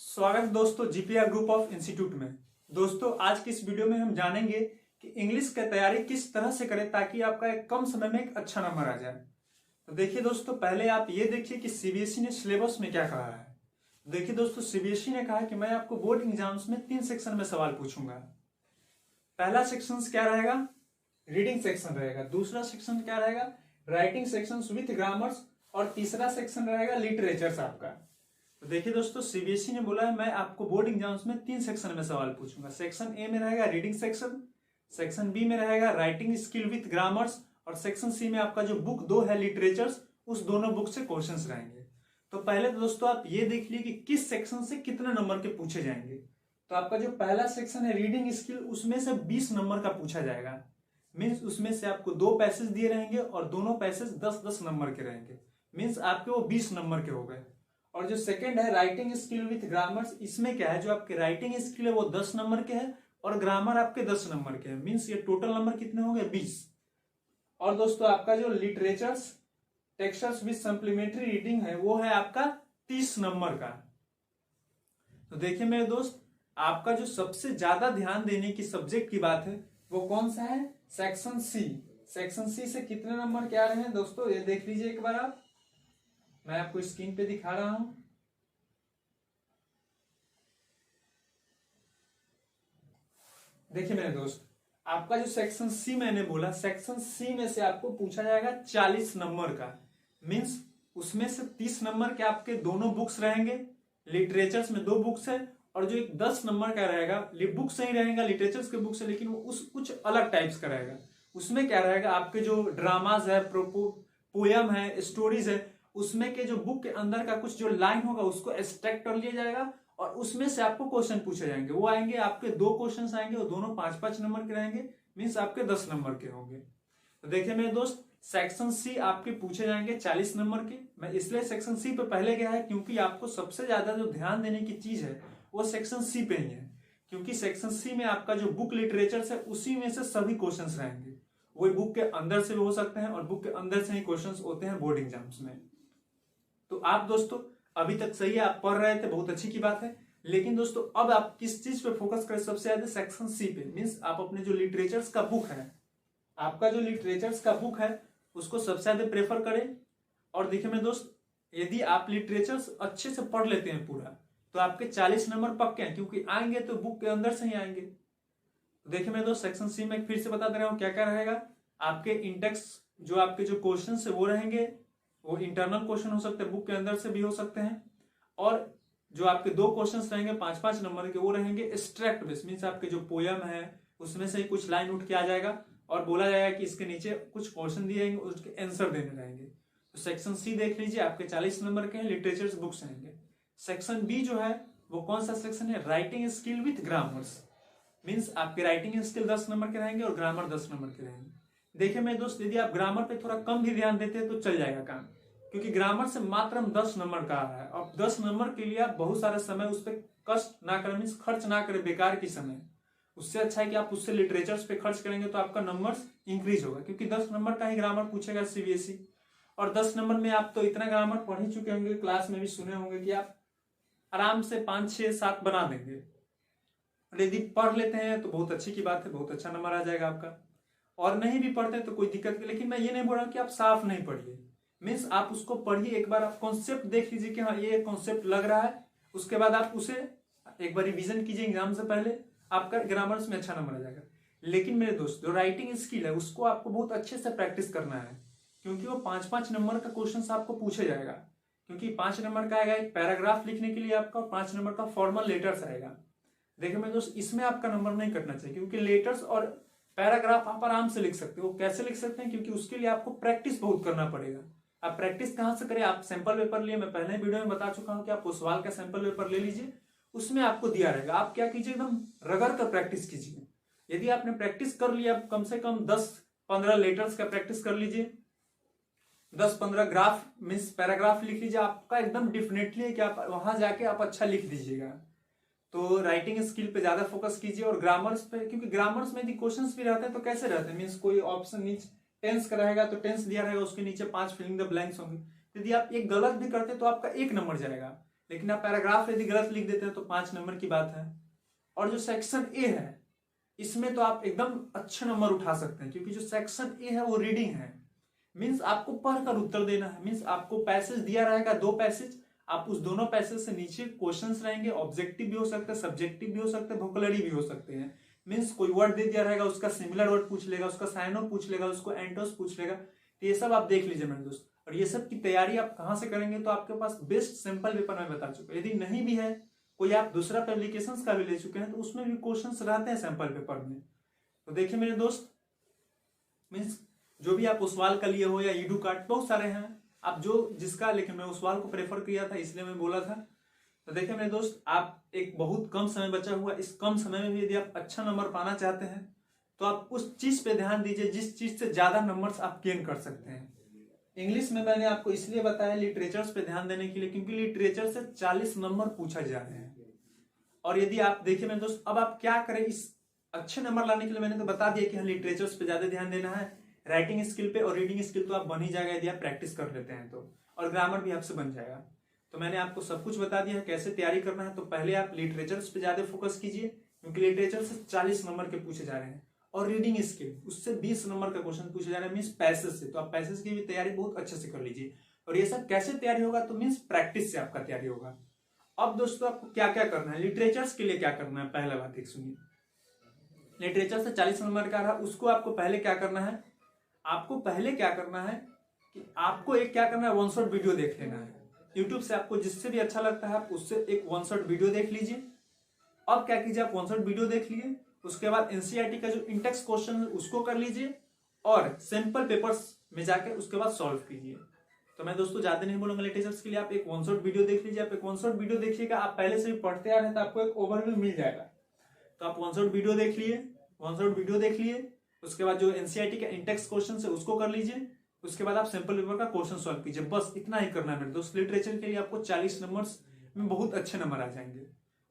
स्वागत दोस्तों GPR group of institute में। दोस्तों आज की इस वीडियो में हम जानेंगे कि इंग्लिश की तैयारी किस तरह से करें ताकि आपका एक कम समय में एक अच्छा नंबर आ जाए। तो देखिए दोस्तों, पहले आप ये देखिए कि सीबीएसई ने सिलेबस में क्या कहा है। देखिए दोस्तों, सीबीएसई ने कहा है कि मैं आपको बोर्ड एग्जाम्स में 3 सेक्शन में सवाल पूछूंगा। पहला सेक्शन क्या रहेगा? रीडिंग सेक्शन रहेगा। दूसरा सेक्शन क्या रहेगा? Writing section with grammars. और तीसरा सेक्शन रहेगा लिटरेचर आपका। तो देखिए दोस्तों, सीबीएसई ने बोला है मैं आपको बोर्ड एग्जाम्स में 3 सेक्शन में सवाल पूछूंगा। सेक्शन ए में रहेगा रीडिंग सेक्शन, सेक्शन बी में रहेगा राइटिंग स्किल विथ ग्रामर्स, और सेक्शन सी में आपका जो बुक 2 है लिटरेचर्स, उस दोनों बुक से क्वेश्चंस रहेंगे। तो पहले तो दोस्तों आप ये देख लीजिए कि किस सेक्शन से कितने नंबर के पूछे जाएंगे। तो आपका जो पहला सेक्शन है रीडिंग स्किल, उसमें से 20 नंबर का पूछा जाएगा। मीन्स उसमें से आपको 2 पैसेज दिए रहेंगे और दोनों पैसेज 10-10 नंबर के रहेंगे। मीन्स आपके वो 20 नंबर के हो गए। और जो सेकंड है राइटिंग स्किल विथ ग्रामर्स, इसमें क्या है, जो आपके राइटिंग स्किल है वो 10 नंबर के है और ग्रामर आपके 10 नंबर के हैं। मीन्स ये टोटल नंबर कितने हो गए? 20। और दोस्तों आपका जो literatures texts with supplementary reading है वो है आपका 30 नंबर का। तो देखिए मेरे दोस्त, आपका जो सबसे ज्यादा ध्यान देने की सब्जेक्ट की बात है वो कौन सा है? Section C. सेक्शन सी से कितने नंबर क्या रहे हैं दोस्तों, ये देख लीजिए एक बार आप। मैं आपको स्क्रीन पे दिखा रहा हूं। देखिए मेरे दोस्त, आपका जो सेक्शन सी मैंने बोला, सेक्शन सी में से आपको पूछा जाएगा 40 नंबर का। मींस उसमें से 30 नंबर के आपके दोनों बुक्स रहेंगे। लिटरेचर्स में 2 बुक्स है और जो एक 10 नंबर का रहेगा बुक से ही रहेगा, लिटरेचर्स के बुक से, लेकिन वो उस कुछ अलग टाइप्स का रहेगा। उसमें क्या रहेगा, आपके जो ड्रामाज है, पोयम है, स्टोरीज है, उसमें के जो बुक के अंदर का कुछ जो लाइन होगा उसको एक्सट्रैक्ट कर लिया जाएगा और उसमें से आपको क्वेश्चन पूछे जाएंगे। वो आएंगे आपके 2 क्वेश्चन आएंगे और दोनों 5-5 नंबर के रहेंगे। मीन्स आपके 10 नंबर के होंगे। तो देखिए मेरे दोस्त, सेक्शन सी आपके पूछे जाएंगे 40 नंबर के। मैं इसलिए सेक्शन सी पे पहले गया है क्योंकि आपको सबसे ज्यादा जो ध्यान देने की चीज है वो सेक्शन सी पे ही है। क्योंकि सेक्शन सी में आपका जो बुक लिटरेचर है उसी में से सभी क्वेश्चन रहेंगे। वो बुक के अंदर से भी हो सकते हैं और बुक के अंदर से ही क्वेश्चन होते हैं बोर्ड एग्जाम्स में। तो आप दोस्तों अभी तक सही है, आप पढ़ रहे थे, बहुत अच्छी की बात है। लेकिन दोस्तों अब आप किस चीज पे फोकस करें सबसे ज्यादा? सेक्शन सी पे। मींस आप अपने जो लिटरेचर्स का बुक है, आपका जो लिटरेचर्स का बुक है उसको सबसे ज्यादा प्रेफर करें। और देखिए मेरे दोस्त, यदि आप लिटरेचर्स अच्छे से पढ़ लेते हैं पूरा, तो आपके 40 नंबर पक्के हैं, क्योंकि आएंगे तो बुक के अंदर से ही आएंगे। तो देखिए मेरे दोस्त, सेक्शन सी में फिर से बता दे रहा हूं क्या क्या रहेगा। आपके इंटेक्स जो आपके जो क्वेश्चन है वो रहेंगे, वो इंटरनल क्वेश्चन हो सकते हैं, बुक के अंदर से भी हो सकते हैं। और जो आपके 2 क्वेश्चंस रहेंगे 5-5 नंबर के, वो रहेंगे एक्सट्रैक्ट बेस। मीन्स आपके जो पोयम है उसमें से ही कुछ लाइन उठ के आ जाएगा और बोला जाएगा कि इसके नीचे कुछ क्वेश्चन दिए जाएंगे, उसके आंसर देने रहेंगे। तो सेक्शन सी देख लीजिए, आपके 40 नंबर के हैं, लिटरेचर बुक्स रहेंगे। सेक्शन बी जो है वो कौन सा सेक्शन है? Writing skill with grammars. Means आपके राइटिंग स्किल 10 नंबर के रहेंगे और ग्रामर 10 नंबर के रहेंगे। देखिए मेरे दोस्त, यदि आप ग्रामर पे थोड़ा कम भी ध्यान देते हैं तो चल जाएगा काम, क्योंकि ग्रामर से मात्र हम 10 नंबर का आ रहा है। अब 10 नंबर के लिए आप बहुत सारा समय उस पर कष्ट ना करें, मीन्स खर्च ना करें बेकार की समय। उससे अच्छा है कि आप उससे लिटरेचर्स पे खर्च करेंगे तो आपका नंबर्स इंक्रीज होगा, क्योंकि 10 नंबर का ही ग्रामर पूछेगा सीबीएसई। और 10 नंबर में आप तो इतना ग्रामर पढ़ ही चुके होंगे, क्लास में भी सुने होंगे कि आप आराम से 5-6-7 बना देंगे। और यदि पढ़ लेते हैं तो बहुत अच्छी की बात है, बहुत अच्छा नंबर आ जाएगा आपका। और नहीं भी पढ़ते तो कोई दिक्कत नहीं, लेकिन मैं ये नहीं बोल रहा कि आप साफ नहीं पढ़िए। मीन्स आप उसको पढ़िए, एक बार आप कॉन्सेप्ट देख लीजिए कि हाँ ये कॉन्सेप्ट लग रहा है, उसके बाद आप उसे एक बार रिवीजन कीजिए एग्जाम से पहले, आपका ग्रामर्स में अच्छा नंबर आ जाएगा। लेकिन मेरे दोस्त, जो राइटिंग स्किल है उसको आपको बहुत अच्छे से प्रैक्टिस करना है, क्योंकि वो 5-5 नंबर का क्वेश्चन आपको पूछे जाएगा। क्योंकि 5 नंबर का आएगा एक पैराग्राफ लिखने के लिए आपका, 5 नंबर का फॉर्मल लेटर्स आएगा। देखिए मेरे दोस्त, इसमें आपका नंबर नहीं कटना चाहिए, क्योंकि लेटर्स और पैराग्राफ आप आराम से लिख सकते हो। कैसे लिख सकते हैं? क्योंकि उसके लिए आपको प्रैक्टिस बहुत करना पड़ेगा। आप प्रैक्टिस कहां से करें? आप सैंपल पेपर लिए, मैं पहले वीडियो में बता चुका हूं कि आप सवाल का सैंपल पेपर ले लीजिए, उसमें आपको दिया रहेगा। आप क्या कीजिए, एकदम रगड़ कर प्रैक्टिस कीजिए। यदि आपने प्रैक्टिस कर लिया, कम से कम 10-15 लेटर्स का प्रैक्टिस कर लीजिए, 10-15 ग्राफ मीन्स पैराग्राफ लिख लीजिए, आपका एकदम डेफिनेटली है कि आप वहां जाके आप अच्छा लिख दीजिएगा। तो राइटिंग स्किल पे ज्यादा फोकस कीजिए और ग्रामर्स पे, क्योंकि ग्रामर्स में यदि क्वेश्चंस भी रहते हैं तो कैसे रहते हैं? मीन्स कोई ऑप्शन नीचे टेंस का रहेगा तो टेंस दिया रहेगा, उसके नीचे 5 फिलिंग द ब्लैंक्स होंगे। यदि आप एक गलत भी करते तो आपका 1 नंबर जाएगा। लेकिन आप पैराग्राफ यदि गलत लिख देते हैं तो 5 नंबर की बात है। और जो सेक्शन ए है इसमें तो आप एकदम अच्छे नंबर उठा सकते हैं, क्योंकि जो सेक्शन ए है वो रीडिंग है, मीन्स आपको पढ़कर उत्तर देना है। मीन्स आपको पैसेज दिया रहेगा 2 पैसेज, आप उस दोनों पैसेज से नीचे क्वेश्चंस रहेंगे, ऑब्जेक्टिव भी हो सकते हैं, सब्जेक्टिव भी हो सकते हैं, वोकैबुलरी भी हो सकते हैं। मीन्स कोई वर्ड दे दिया रहेगा, उसका सिमिलर वर्ड पूछ लेगा, उसका साइनो पूछ लेगा, उसको एंटोस पूछ लेगा। तो ये सब आप देख लीजिए मेरे दोस्त। और ये सब की तैयारी आप कहाँ से करेंगे, तो आपके पास बेस्ट सिंपल पेपर में बता चुका। यदि नहीं भी है कोई, आप दूसरा पब्लिकेशंस का भी ले चुके हैं, तो उसमें भी क्वेश्चंस रहते हैं सैंपल पेपर में। तो देखिए मेरे दोस्त, मीन्स जो भी आप उस्वाल का लिए हो या ईडू कार्ड, बहुत सारे हैं आप जो जिसका, लेकिन मैं उस्वाल को प्रेफर किया था इसलिए मैं बोला था। तो देखिए मेरे दोस्त, आप एक बहुत कम समय बचा हुआ, इस कम समय में भी यदि आप अच्छा नंबर पाना चाहते हैं तो आप उस चीज पे ध्यान दीजिए जिस चीज से ज्यादा नंबर्स आप गेन कर सकते हैं। इंग्लिश में मैंने आपको इसलिए बताया लिटरेचर्स पे ध्यान देने के लिए, क्योंकि लिटरेचर से 40 नंबर पूछा जा रहे हैं। और यदि आप देखिए मेरे दोस्त, अब आप क्या करें इस अच्छे नंबर लाने के लिए, मैंने तो बता दिया कि लिटरेचर्स पे ज्यादा ध्यान देना है, राइटिंग स्किल पे और रीडिंग स्किल तो आप बन ही जाएगा यदि आप प्रैक्टिस कर लेते हैं तो, और ग्रामर भी आपसे बन जाएगा। तो मैंने आपको सब कुछ बता दिया है कैसे तैयारी करना है। तो पहले आप लिटरेचर्स पे ज्यादा फोकस कीजिए, क्योंकि लिटरेचर से 40 नंबर के पूछे जा रहे हैं, और रीडिंग स्किल उससे 20 नंबर का क्वेश्चन पूछे जा रहे हैं, मीन्स पैसेज से। तो आप पैसेज की भी तैयारी बहुत अच्छे से कर लीजिए। और ये सब कैसे तैयारी होगा, तो मीन्स प्रैक्टिस से आपका तैयारी होगा। अब दोस्तों आपको क्या क्या करना है, लिटरेचर्स के लिए क्या करना है, पहला बात एक सुनिए। लिटरेचर से 40 नंबर का रहा, उसको आपको पहले क्या करना है, आपको पहले क्या करना है कि आपको एक क्या करना है, 1 शॉट वीडियो देख लेना है यूट्यूब से। आपको जिससे भी अच्छा लगता है आप उससे एक 1 शॉट वीडियो देख लीजिए। अब क्या कीजिए, आप 1 शॉट वीडियो देख लिए, उसके बाद एनसीईआरटी का जो इंटेक्स क्वेश्चन है उसको कर लीजिए, और सिंपल पेपर्स में जाके उसके बाद सॉल्व कीजिए। तो मैं दोस्तों ज्यादा नहीं बोलूंगा लिटरेचर्स के लिए, आप एक 1 शॉट वीडियो देख लीजिए। आप एक 1 शॉट वीडियो देखिएगा, आप पहले से भी पढ़ते आ रहे हैं तो आपको एक ओवरव्यू मिल जाएगा। तो आप 1 शॉट वीडियो देख लिए, 1 शॉट वीडियो देख लिए, उसके बाद जो एनसीईआरटी का इंटेक्स क्वेश्चन है उसको कर लीजिए, उसके बाद आप सिंपल पेपर का क्वेश्चन सॉल्व कीजिए। बस इतना ही करना है मेरे दोस्त। लिटरेचर के लिए आपको 40 नंबर्स में बहुत अच्छे नंबर आ जाएंगे।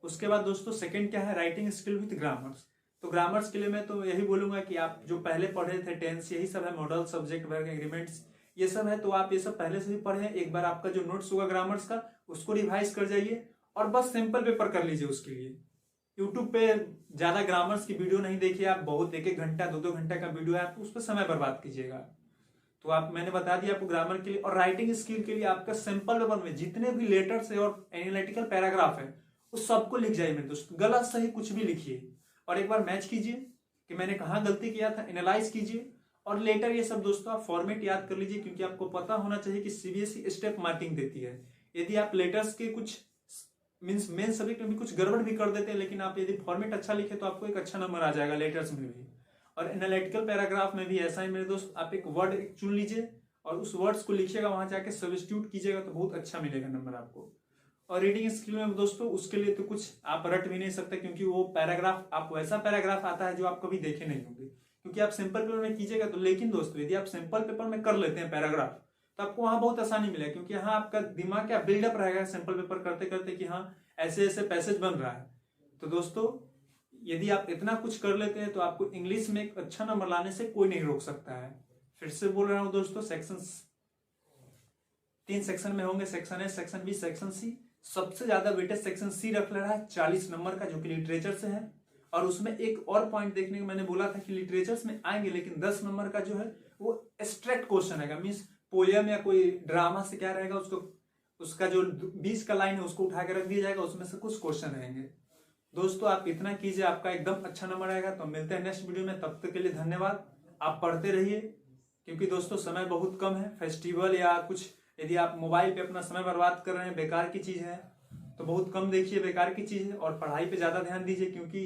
उसके बाद दोस्तों सेकंड क्या है, राइटिंग स्किल विद ग्रामर्स। तो ग्रामर्स के लिए मैं तो यही बोलूंगा कि आप जो पहले पढ़े थे टेंस, यही सब है, मॉडल, सब्जेक्ट, वर्ग, एग्रीमेंट्स, ये सब है। तो आप ये सब पहले से भी पढ़े। एक बार आपका जो नोट्स होगा ग्रामर्स का उसको रिवाइज कर जाइए, और बस सिंपल पेपर कर लीजिए। उसके लिए यूट्यूब पे ज्यादा ग्रामर्स की वीडियो नहीं देखिए आप, बहुत 1-1 घंटा 2-2 घंटा का वीडियो है, आप उस पर समय बर्बाद कीजिएगा। तो आप, मैंने बता दिया आपको ग्रामर के लिए। और राइटिंग स्किल के लिए आपका सिंपल पेपर में जितने भी लेटर्स है और एनालिटिकल पैराग्राफ है उस सबको लिख जाइए मेरे दोस्त, गलत सही कुछ भी लिखिए, और एक बार मैच कीजिए कि मैंने कहाँ गलती किया था, एनालाइज कीजिए। और लेटर ये सब दोस्तों आप फॉर्मेट याद कर लीजिए, क्योंकि आपको पता होना चाहिए कि सीबीएसई स्टेप मार्किंग देती है। यदि आप लेटर्स के कुछ मीन्स मेन सब्जेक्ट में भी कुछ गड़बड़ भी कर देते हैं, लेकिन आप यदि फॉर्मेट अच्छा लिखे तो आपको एक अच्छा नंबर आ जाएगा लेटर्स में भी। और एनालिटिकल पैराग्राफ में भी ऐसा ही मेरे दोस्त, आप एक वर्ड चुन लीजिए और उस वर्ड्स को लिखिएगा, वहां जाके सब्स्टिट्यूट कीजिएगा तो बहुत अच्छा मिलेगा नंबर आपको। और रीडिंग स्किल में दोस्तों उसके लिए तो कुछ आप रट भी नहीं सकते, क्योंकि वो पैराग्राफ आपको ऐसा पैराग्राफ आता है जो आप कभी देखे नहीं होंगे, क्योंकि आप सिंपल पेपर में कीजिएगा तो। लेकिन दोस्तों यदि आप सिंपल पेपर में कर लेते हैं पैराग्राफ तो आपको वहां बहुत आसानी मिलेगा, क्योंकि यहाँ आपका दिमाग क्या बिल्डअप रहेगा सिंपल पेपर करते करते कि हाँ ऐसे ऐसे पैसेज बन रहा है। तो दोस्तों यदि आप इतना कुछ कर लेते हैं तो आपको इंग्लिश में एक अच्छा नंबर लाने से कोई नहीं रोक सकता है। फिर से बोल रहा हूं दोस्तों, सेक्शंस 3 सेक्शन में होंगे, section A, section B, section C. सबसे ज्यादा वेटेज सेक्शन सी रख ले रहा है 40 नंबर का, जो कि लिटरेचर से है। और उसमें एक और पॉइंट देखने को मैंने बोला था कि लिटरेचर्स में आएंगे, लेकिन 10 नंबर का जो है वो एब्स्ट्रैक्ट क्वेश्चन है, मीन्स पोएम या कोई ड्रामा से क्या रहेगा, उसको उसका जो 20 का लाइन है उसको उठा के रख दिया जाएगा, उसमें से कुछ क्वेश्चन रहेंगे। दोस्तों आप इतना कीजिए, आपका एकदम अच्छा नंबर आएगा। तो मिलते हैं नेक्स्ट वीडियो में, तब तक के लिए धन्यवाद। आप पढ़ते रहिए, क्योंकि दोस्तों समय बहुत कम है। फेस्टिवल या कुछ यदि आप मोबाइल पे अपना समय बर्बाद कर रहे हैं, बेकार की चीज है, तो बहुत कम देखिए, बेकार की चीज है। और पढ़ाई पे ज्यादा ध्यान दीजिए, क्योंकि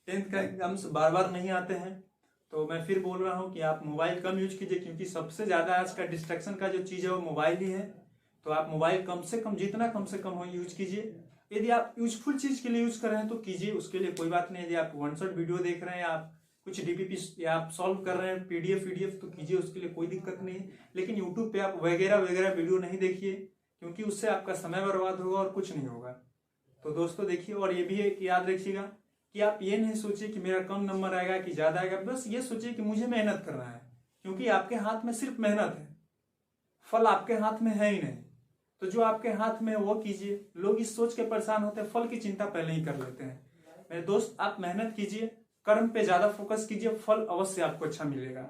10th का एग्जाम्स बार बार नहीं आते हैं। तो मैं फिर बोल रहा हूँ कि आप मोबाइल कम यूज कीजिए, क्योंकि सबसे ज्यादा आज का डिस्ट्रैक्शन का जो चीज है वो मोबाइल ही है। तो आप मोबाइल कम से कम, जितना कम से कम हो यूज कीजिए। यदि आप यूजफुल चीज के लिए यूज कर रहे हैं तो कीजिए, उसके लिए कोई बात नहीं। यदि आप 1 शॉट वीडियो देख रहे हैं, आप कुछ डीपीपी या आप सॉल्व कर रहे हैं पीडीएफ तो कीजिए, उसके लिए कोई दिक्कत नहीं है। लेकिन यूट्यूब पे आप वगैरह वगैरह वीडियो नहीं देखिए, क्योंकि उससे आपका समय बर्बाद होगा और कुछ नहीं होगा। तो दोस्तों देखिए, और ये भी है कि याद रखिएगा कि आप ये नहीं सोचिए कि मेरा कम नंबर आएगा कि ज्यादा आएगा, बस ये सोचिए कि मुझे मेहनत करना है, क्योंकि आपके हाथ में सिर्फ मेहनत है, फल आपके हाथ में है ही नहीं। तो जो आपके हाथ में है वो कीजिए। लोग इस सोच के परेशान होते हैं, फल की चिंता पहले ही कर लेते हैं। मेरे दोस्त, आप मेहनत कीजिए, कर्म पे ज्यादा फोकस कीजिए, फल अवश्य आपको अच्छा मिलेगा।